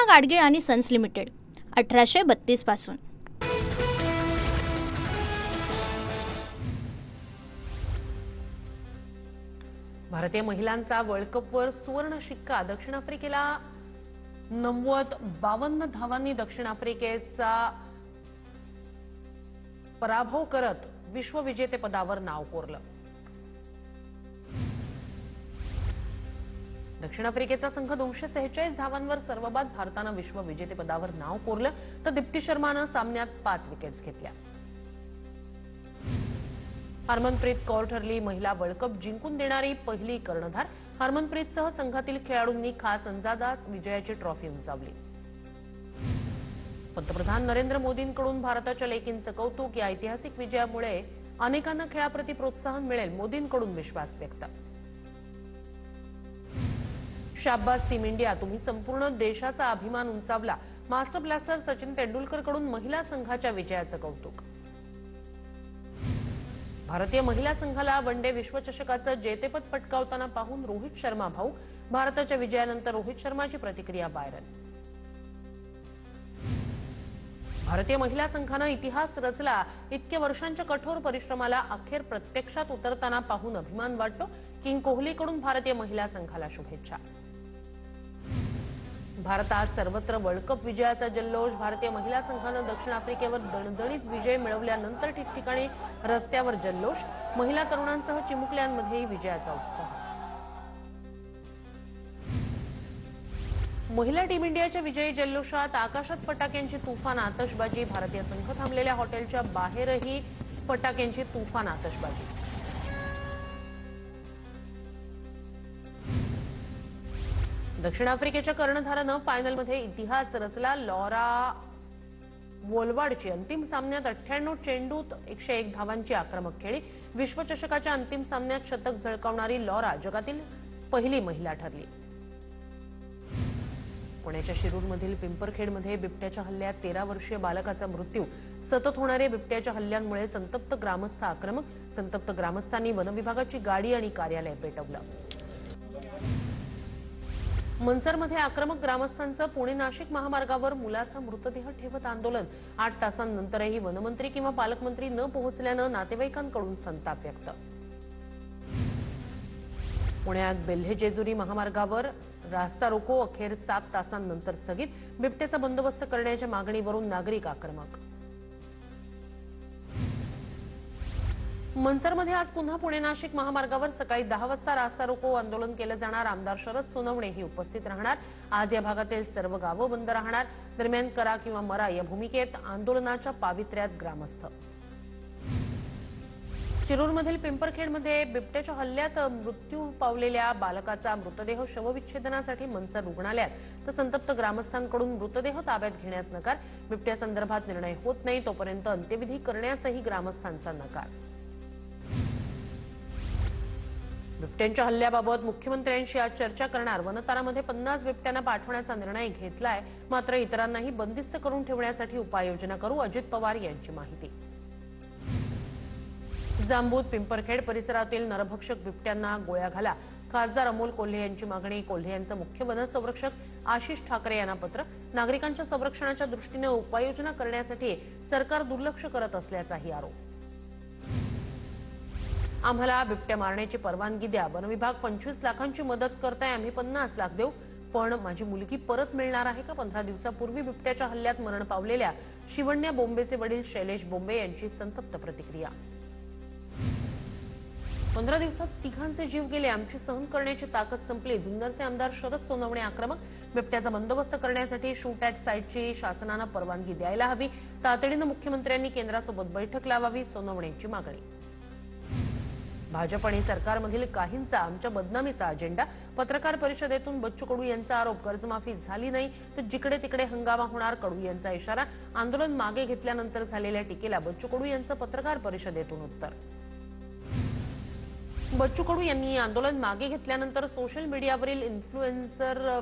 कृष्णा गाडगीळ आणि sons limited 1832 पासून. भारतीय महिलांचा वर्ल्ड कपवर सुवर्ण शिक्का. दक्षिण आफ्रिकेला 52 धावांनी दक्षिण आफ्रिकेचा पराभव करत विश्वविजेतेपदावर नाव कोरलं. दक्षिण आफ्रिकेचा संघ 246 धावांवर सर्वबाद भारतानं विश्वविजेतेपदावर नाव कोरलं, तर दीप्ती शर्मानं सामन्यात 5 विकेट्स घेतल्या. हरमनप्रीत कौर ठरली महिला वर्ल्ड कप जिंकून देणारी पहिली कर्णधार. हरमनप्रीतसह संघातील खेळाडूंनी खास अंदाजात विजयाची ट्रॉफी उंचावली. पंतप्रधान नरेंद्र मोदींकडून भारताच्या लेकींचं कौतुक. या ऐतिहासिक विजयामुळे अनेकांना खेळाप्रती प्रोत्साहन मिळेल, मोदींकडून विश्वास व्यक्त. शाब्बास टीम इंडिया, तुम्ही संपूर्ण देशाचा अभिमान उंचावला. मास्टर ब्लास्टर सचिन तेंडुलकरकडून महिला संघाच्या विजयाचं कौतुक. भारतीय महिला संघाला वनडे विश्वचषकाचं जेतेपद पटकावताना पाहून रोहित शर्मा भाऊक. भारताच्या विजयानंतर रोहित शर्माची प्रतिक्रिया व्हायरल. भारतीय महिला संघानं इतिहास रचला. इतक्या वर्षांच्या कठोर परिश्रमाला अखेर प्रत्यक्षात उतरताना पाहून अभिमान वाटतो. किंग कोहलीकडून भारतीय महिला संघाला शुभेच्छा. भारतात सर्वत्र वर्ल्ड कप विजयाचा जल्लोष. भारतीय महिला संघानं दक्षिण आफ्रिकेवर दणदणीत विजय मिळवल्यानंतर ठिकठिकाणी रस्त्यावर जल्लोष. महिला तरुणांसह चिमुकल्यांमध्येही विजयाचा उत्साह. महिला टीम इंडियाच्या विजयी जल्लोषात आकाशात फटाक्यांची तुफान आतषबाजी. भारतीय संघ थांबलेल्या हॉटेलच्या बाहेरही फटाक्यांची तुफान आतषबाजी. दक्षिण आफ्रिकेच्या कर्णधारानं फायनलमध्ये इतिहास रचला. लॉरा वोलवार्डची अंतिम सामन्यात 98 चेंडूत 101 धावांची आक्रमक खेळी. विश्वचषकाच्या अंतिम सामन्यात शतक झळकावणारी लॉरा जगातील पहिली महिला ठरली. पुण्याच्या शिरूरमधील पिंपरखेडमध्ये बिबट्याच्या हल्ल्यात 13 वर्षीय बालकाचा मृत्यू. सतत होणाऱ्या बिबट्याच्या हल्ल्यांमुळे संतप्त ग्रामस्थ आक्रमक. संतप्त ग्रामस्थांनी वनविभागाची गाडी आणि कार्यालय पेटवलं. मनसरमध्ये आक्रमक ग्रामस्थांचं पुणे नाशिक महामार्गावर मुलाचा मृतदेह ठेवत आंदोलन. 8 तासांनंतरही वनमंत्री किंवा पालकमंत्री न पोहोचल्यानं नातेवाईकांकडून संताप व्यक्त. पुण्यात बेल्हे जेजुरी महामार्गावर रास्ता रोको अखेर 7 तासांनंतर स्थगित. बिबट्याचा बंदोबस्त करण्याच्या मागणीवरून नागरिक आक्रमक. मनसरमध्ये आज पुन्हा पुणे नाशिक महामार्गावर सकाळी 10 वाजता रास्ता रोको आंदोलन केलं जाणार. आमदार शरद सोनवणे हे उपस्थित राहणार. आज या भागातील सर्व गावं बंद राहणार. दरम्यान करा किंवा मरा या भूमिकेत आंदोलनाच्या पावित्र्यात ग्रामस्थ. शिरूरमधील पिंपरखेडमध्ये बिबट्याच्या हल्ल्यात मृत्यू पावलेल्या बालकाचा मृतदेह शवविच्छेदनासाठी मनसर रुग्णालयात, तर संतप्त ग्रामस्थांकडून मृतदेह ताब्यात घेण्यास नकार. बिबट्यासंदर्भात निर्णय होत नाही तोपर्यंत अंत्यविधी करण्यासही ग्रामस्थांचा नकार. बिबट्यांच्या हल्ल्याबाबत मुख्यमंत्र्यांशी आज चर्चा करणार. वनतारामध्ये 50 बिबट्यांना पाठवण्याचा निर्णय घेतलाय. मात्र इतरांनाही बंदिस्त करून ठेवण्यासाठी उपाययोजना करू, अजित पवार यांची माहिती. जांबूत पिंपरखेड परिसरातील नरभक्षक बिबट्यांना गोळ्या घाला. खासदार अमोल कोल्हे यांची मागणी. कोल्हे यांचं मुख्य वनसंरक्षक आशिष ठाकरे यांना पत्र. नागरिकांच्या संरक्षणाच्या दृष्टीने उपाययोजना करण्यासाठी सरकार दुर्लक्ष करत असल्याचाही आरोप. आम्हाला बिबट्या मारण्याची परवानगी द्या. वनविभाग 25 लाखांची मदत करताय, आम्ही 50 लाख देऊ. पण माझी मुलगी परत मिळणार आहे का? 15 दिवसापूर्वी बिबट्याच्या हल्ल्यात मरण पावलेल्या शिवण्या बोंबेचे वडील शैलेश बोंबे यांची संतप्त प्रतिक्रिया. 15 दिवसात तिघांचे जीव गेले, आमची सहन करण्याची ताकद संपली. जुन्नरचे आमदार शरद सोनवणे आक्रमक. बिबट्याचा बंदोबस्त करण्यासाठी शूट ॲट साईटची शासनानं परवानगी द्यायला हवी. तातडीनं मुख्यमंत्र्यांनी केंद्रासोबत बैठक लावावी, सोनवणेंची मागणी. भाजप आणि सरकारमधील काहींचा आमच्या बदनामीचा अजेंडा. पत्रकार परिषदेतून बच्चू कडू यांचा आरोप. कर्जमाफी झाली नाही तर जिकडे तिकडे हंगामा होणार, कडू यांचा इशारा. आंदोलन मागे घेतल्यानंतर झालेल्या टीकेला बच्चू कडू यांचं पत्रकार परिषदेतून उत्तर. बच्चू कडू यांनी आंदोलन मागे घेतल्यानंतर सोशल मीडियावरील इन्फ्लुएन्सर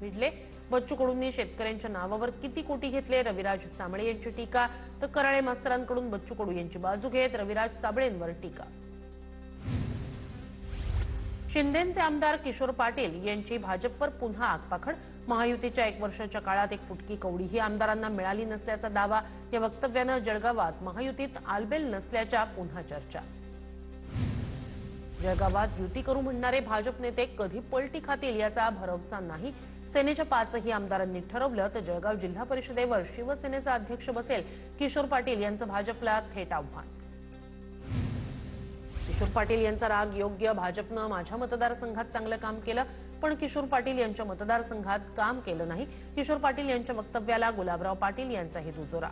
भिडले. बच्चू कडूंनी शेतकऱ्यांच्या नावावर किती कोटी घेतले, रविराज साबळे यांची टीका. तर कराळे मास्तरांकडून बच्चू कडू यांची बाजू घेत रविराज साबळेंवर टीका. शिंदेचे आमदार किशोर पाटील यांची भाजपवर पुन्हा आगपाखड. महायुतीच्या 1 वर्षाच्या काळात एक फुटकी कवडीही आमदारांना मिळाली नसल्याचा दावा. या वक्तव्यानं जळगावात महायुतीत आलबेल नसल्याच्या पुन्हा चर्चा. जळगावात युती करू म्हणणारे भाजप नेते कधी पलटी खातील याचा भरवसा नाही. सेनेच्या 5ही आमदारांनी ठरवलं तर जळगाव जिल्हा परिषदेवर शिवसेनेचा अध्यक्ष बसेल. किशोर पाटील यांचं भाजपला थेट आव्हान. किशोर पाटील यांचा राग योग्य. भाजपनं माझ्या मतदारसंघात चांगलं काम केलं, पण किशोर पाटील यांच्या मतदारसंघात काम केलं नाही. किशोर पाटील यांच्या वक्तव्याला गुलाबराव पाटील यांचाही दुजोरा.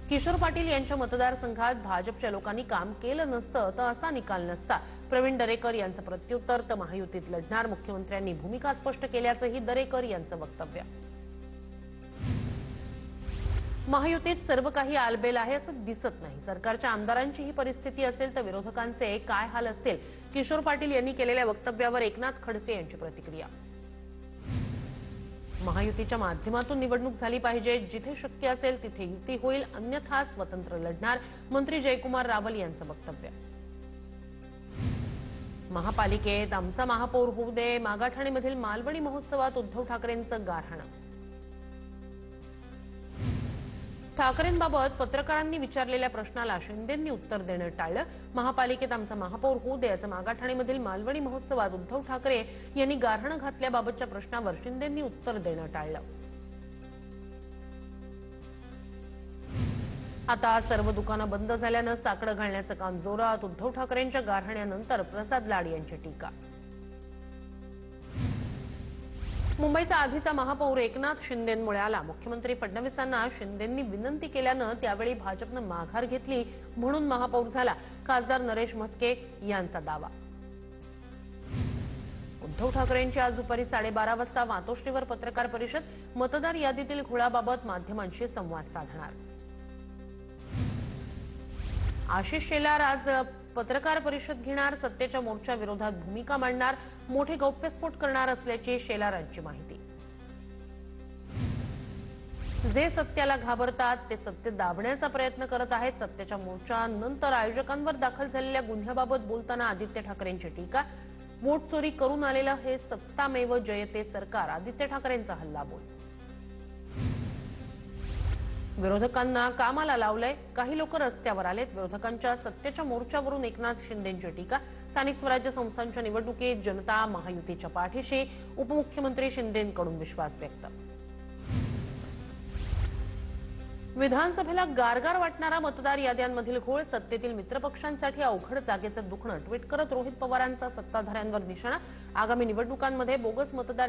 किशोर पाटील यांच्या मतदारसंघात भाजपच्या लोकांनी काम केलं नसतं तर असा निकाल नसता. प्रवीण दरेकर यांचं प्रत्युत्तर. तर महायुतीत लढणार, मुख्यमंत्र्यांनी भूमिका स्पष्ट केल्याचंही दरेकर यांचं वक्तव्य. महायुतीत सर्व काही आलबेल आहे असं दिसत नाही. सरकारच्या आमदारांची ही परिस्थिती असेल तर विरोधकांचे काय हाल असतील. किशोर पाटील यांनी केलेल्या वक्तव्यावर एकनाथ खडसे यांची प्रतिक्रिया. महायुतीच्या माध्यमातून निवडणूक झाली पाहिजे. जिथे शक्य असेल तिथे युती होईल, अन्यथा स्वतंत्र लढणार. मंत्री जयकुमार रावल यांचं वक्तव्य. महापालिकेत आमचा महापौर होऊ दे. मागाठाणेमधील मालवणी महोत्सवात उद्धव ठाकरेंचं गारहाणं. ठाकरेंबाबत पत्रकारांनी विचारलेल्या प्रश्नाला शिंदेंनी उत्तर देणं टाळलं. महापालिकेत आमचा महापौर होऊ दे असं मागाठाणेमधील मालवणी महोत्सवात उद्धव ठाकरे यांनी गारहाणं घातल्याबाबतच्या प्रश्नावर शिंदेंनी उत्तर देणं टाळलं. आता सर्व दुकानं बंद झाल्यानं साकडं घालण्याचं काम जोरात. उद्धव ठाकरेंच्या गारहाण्यानंतर प्रसाद लाड यांची टीका. मुंबईचा आधीचा महापौर एकनाथ शिंदेंमुळे आला. मुख्यमंत्री फडणवीसांना शिंदेंनी विनंती केल्यानं त्यावेळी भाजपनं माघार घेतली म्हणून महापौर झाला. खासदार नरेश म्हस्के यांचा दावा. उद्धव ठाकरेंची आज दुपारी 12:30 वाजता मातोश्रीवर पत्रकार परिषद. मतदार यादीतील घोळाबाबत माध्यमांशी संवाद साधणार. आशिष शेलार आज पत्रकार परिषद घेणार. सत्तेच्या मोर्चा विरोधात भूमिका मांडणार. मोठे गौप्यस्फोट करणार असल्याची शेलारांची माहिती. जे सत्याला घाबरतात ते सत्य दाबण्याचा प्रयत्न करत आहेत. सत्तेच्या मोर्चानंतर आयोजकांवर दाखल झालेल्या गुन्ह्याबाबत बोलताना आदित्य ठाकरेंची टीका. वोट चोरी करून आलेलं हे सत्तामेव जयते सरकार. आदित्य ठाकरेंचा हल्लाबोल. विरोधकांना कामाला लावलंय. काही लोक रस्त्यावर आलेत. विरोधकांच्या सत्तेच्या मोर्चावरून एकनाथ शिंदेंची टीका. स्थानिक स्वराज्य संस्थांच्या निवडणुकीत जनता महायुतीच्या पाठीशी. उपमुख्यमंत्री शिंदेंकडून विश्वास व्यक्त. विधानसभेला गारगार वाटणारा मतदार याद्यांमधील घोळ. सत्तेतील मित्रपक्षांसाठी अवघड जागेचं दुखणं. ट्विट करत रोहित पवारांचा सत्ताधाऱ्यांवर निशाणा. आगामी निवडणुकांमध्ये बोगस मतदार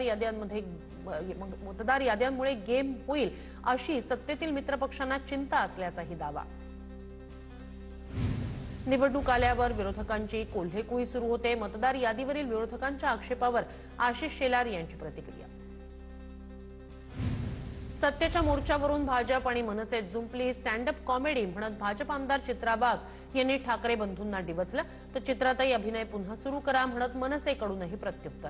याद्यांमुळे गेम होईल अशी सत्तेतील मित्रपक्षांना चिंता असल्याचाही दावा. निवडणूक आल्यावर विरोधकांची कोल्हेकुई सुरू होते. मतदार यादीवरील विरोधकांच्या आक्षेपावर आशिष शेलार यांची प्रतिक्रिया. सत्तेच्या मोर्चावरून भाजप आणि मनसेत जुंपली. स्टँडअप कॉमेडी म्हणत भाजप आमदार चित्रा वाघ यांनी ठाकरे बंधूंना डिवचलं. तर चित्राताई अभिनय पुन्हा सुरू करा म्हणत मनसेकडूनही प्रत्युत्तर.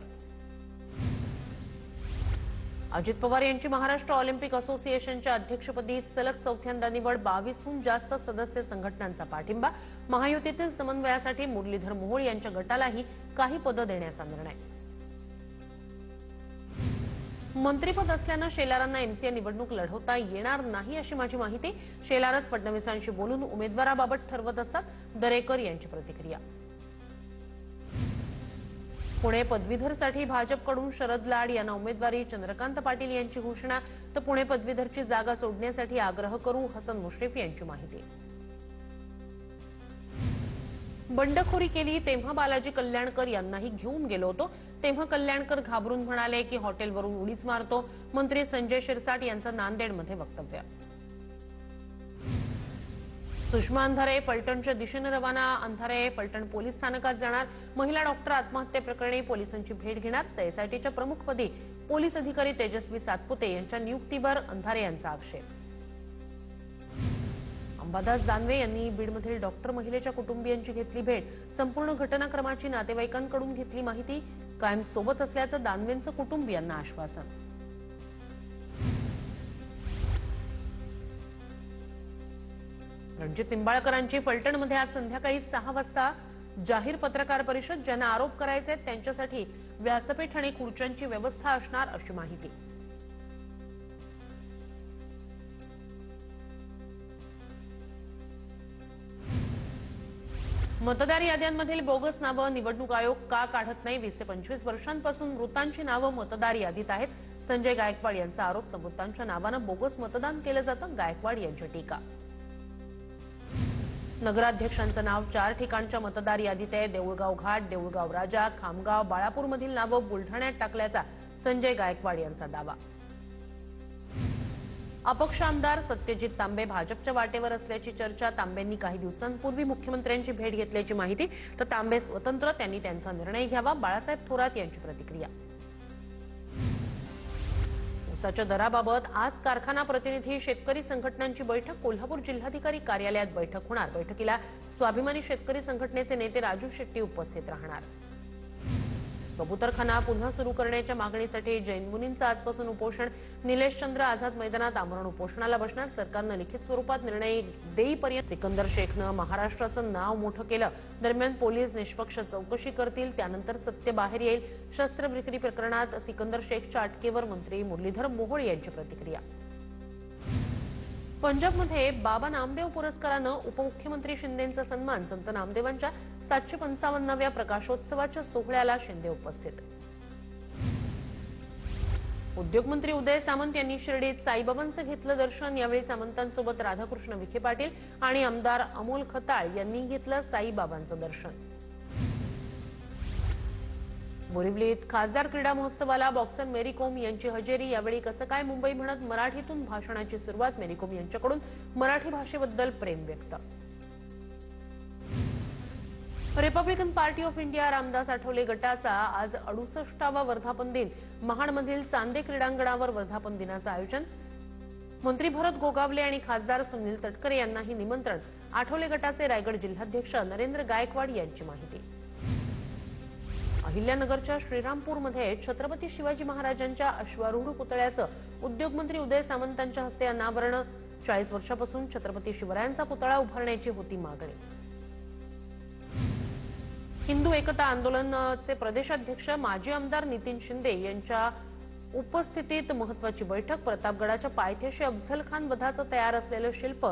अजित पवार यांची महाराष्ट्र ऑलिम्पिक असोसिएशनच्या अध्यक्षपदी सलग 4थ्यांदा निवड. 22हून जास्त सदस्य संघटनांचा पाठिंबा. महायुतीतील समन्वयासाठी मुरलीधर मोहोळ यांच्या गटालाही काही पदं देण्याचा निर्णय. मंत्रीपद असल्यानं शेलारांना एमसीए निवडणूक लढवता येणार नाही अशी माझी माहिती. शेलारच फडणवीसांशी बोलून उमेदवाराबाबत ठरवत असतात. दरेकर यांची प्रतिक्रिया. पुणे पदवीधरसाठी भाजपकडून शरद लाड यांना उमेदवारी. चंद्रकांत पाटील यांची घोषणा. तर पुणे पदवीधरची जागा सोडण्यासाठी आग्रह करू. हसन मुश्रीफ यांची माहिती. बंडखोरी केली तेव्हा बालाजी कल्याणकर यांनाही घेऊन गेलो होतो. तेव्हा कल्याणकर घाबरून म्हणाले की हॉटेलवरून उडीच मारतो. मंत्री संजय शिरसाट यांचं नांदेडमध्ये वक्तव्य. सुषमा अंधारे फलटणच्या दिशेनं रवाना. अंधारे फलटण पोलीस स्थानकात जाणार. महिला डॉक्टर आत्महत्येप्रकरणी पोलिसांची भेट घेणार. तर एसआयटीच्या प्रमुखपदी पोलीस अधिकारी तेजस्वी सातपुते यांच्या नियुक्तीवर अंधारे यांचा आक्षेप. अंबादास दानवे यांनी बीडमधील डॉक्टर महिलेच्या कुटुंबियांची घेतली भेट. संपूर्ण घटनाक्रमाची नातेवाईकांकडून घेतली माहिती. कायम सोबत असल्याचं दानवेंचं कुटुंबियांना आश्वासन. रणजित निंबाळकरांची फलटणमध्ये आज संध्याकाळी 6 वाजता जाहीर पत्रकार परिषद. ज्यांना आरोप करायचे त्यांच्यासाठी व्यासपीठ आणि खुर्च्यांची व्यवस्था असणार अशी माहिती. मतदार याद्यांमधील बोगस नावं निवडणूक आयोग का काढत नाही? 20 ते 25 वर्षांपासून मृतांची नावं मतदार यादीत आहेत. संजय गायकवाड यांचा आरोप. तर मृतांच्या नावानं बोगस मतदान केलं जातं. गायकवाड यांची टीका. नगराध्यक्षांचं नाव 4 ठिकाणच्या मतदार यादीत आहे. देऊळगाव घाट, देऊळगाव राजा, खामगाव, बाळापूरमधील नावं बुलढाण्यात टाकल्याचा संजय गायकवाड यांचा दावा. अपक्ष आमदार सत्यजित तांबे भाजपच्या वाटेवर असल्याची चर्चा. तांबेंनी काही दिवसांपूर्वी मुख्यमंत्र्यांची भेट घेतल्याची माहिती. तर तांबे स्वतंत्र, त्यांनी त्यांचा निर्णय घ्यावा. बाळासाहेब थोरात यांची प्रतिक्रिया. ऊसाच्या दराबाबत आज कारखाना प्रतिनिधी शेतकरी संघटनांची बैठक. कोल्हापूर जिल्हाधिकारी कार्यालयात बैठक होणार. बैठकीला स्वाभिमानी शेतकरी संघटनेचे नेते राजू शेट्टी उपस्थित राहणार. कबूतरखाना पुन्हा सुरू करण्याच्या मागणीसाठी जैन मुनींचं आजपासून उपोषण. निलेशचंद्र आझाद मैदानात आमरण उपोषणाला बसणार. सरकारनं लिखित स्वरूपात निर्णय देईपर्यंत. सिकंदर शेखनं महाराष्ट्राचं नाव मोठं केलं. दरम्यान पोलीस निष्पक्ष चौकशी करतील, त्यानंतर सत्य बाहेर येईल. शस्त्र विक्री प्रकरणात सिकंदर शेखच्या अटकेवर मंत्री मुरलीधर मोहोळ यांची प्रतिक्रिया. पंजाबमध्ये बाबा नामदेव पुरस्कारानं उपमुख्यमंत्री शिंदेंचा सन्मान. संत नामदेवांच्या 755व्या प्रकाशोत्सवाच्या सोहळ्याला शिंदे उपस्थित. उद्योगमंत्री उदय सामंत यांनी शिर्डीत साईबाबांचं घेतलं दर्शन. यावेळी सामंतांसोबत राधाकृष्ण विखे पाटील आणि आमदार अमोल खताळ यांनी घेतलं साईबाबांचं दर्शन. बोरिवलीत खासदार क्रीडा महोत्सवाला बॉक्सर मेरी कोम यांची हजेरी. यावेळी कसं काय मुंबई म्हणत मराठीतून भाषणाची सुरुवात. मेरी कोम यांच्याकडून मराठी भाषेबद्दल प्रेम व्यक्त. Republican party of India Ramdas Athawale गटाचा आज 68वा वर्धापन दिन. महाडमधील चांदे क्रीडांगणावर वर्धापन दिनाचं आयोजन. मंत्री भरत गोगावले आणि खासदार सुनील तटकरे यांनाही निमंत्रण. आठवले गटाचे रायगड जिल्हाध्यक्ष नरेंद्र गायकवाड यांची माहिती. अहिल्यानगरच्या श्रीरामपूरमध्ये छत्रपती शिवाजी महाराजांच्या अश्वारूढ पुतळ्याचं उद्योगमंत्री उदय सामंतांच्या हस्ते अनावरण. 40 वर्षापासून छत्रपती शिवरायांचा पुतळा उभारण्याची होती मागणी. हिंदू एकता आंदोलनाचे प्रदेशाध्यक्ष माजी आमदार नितीन शिंदे यांच्या उपस्थितीत महत्वाची बैठक. प्रतापगडाच्या पायथ्याशी अफझल खान वधाचं तयार असलेलं शिल्प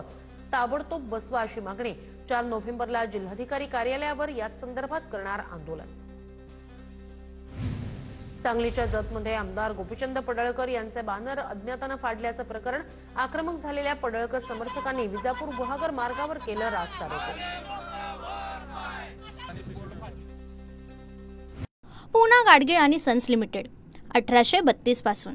ताबडतोब बसवा अशी मागणी. 4 नोव्हेंबरला जिल्हाधिकारी कार्यालयावर याच संदर्भात करणार आंदोलन. सांगलीच्या जतमध्ये आमदार गोपीचंद पडळकर यांचे बॅनर अज्ञातानं फाडल्याचं प्रकरण. आक्रमक झालेल्या पडळकर समर्थकांनी विजापूर गुहागर मार्गावर केलं रास्ता रोको. पूना गाडगीळ आणि सन्स लिमिटेड 1832 पासून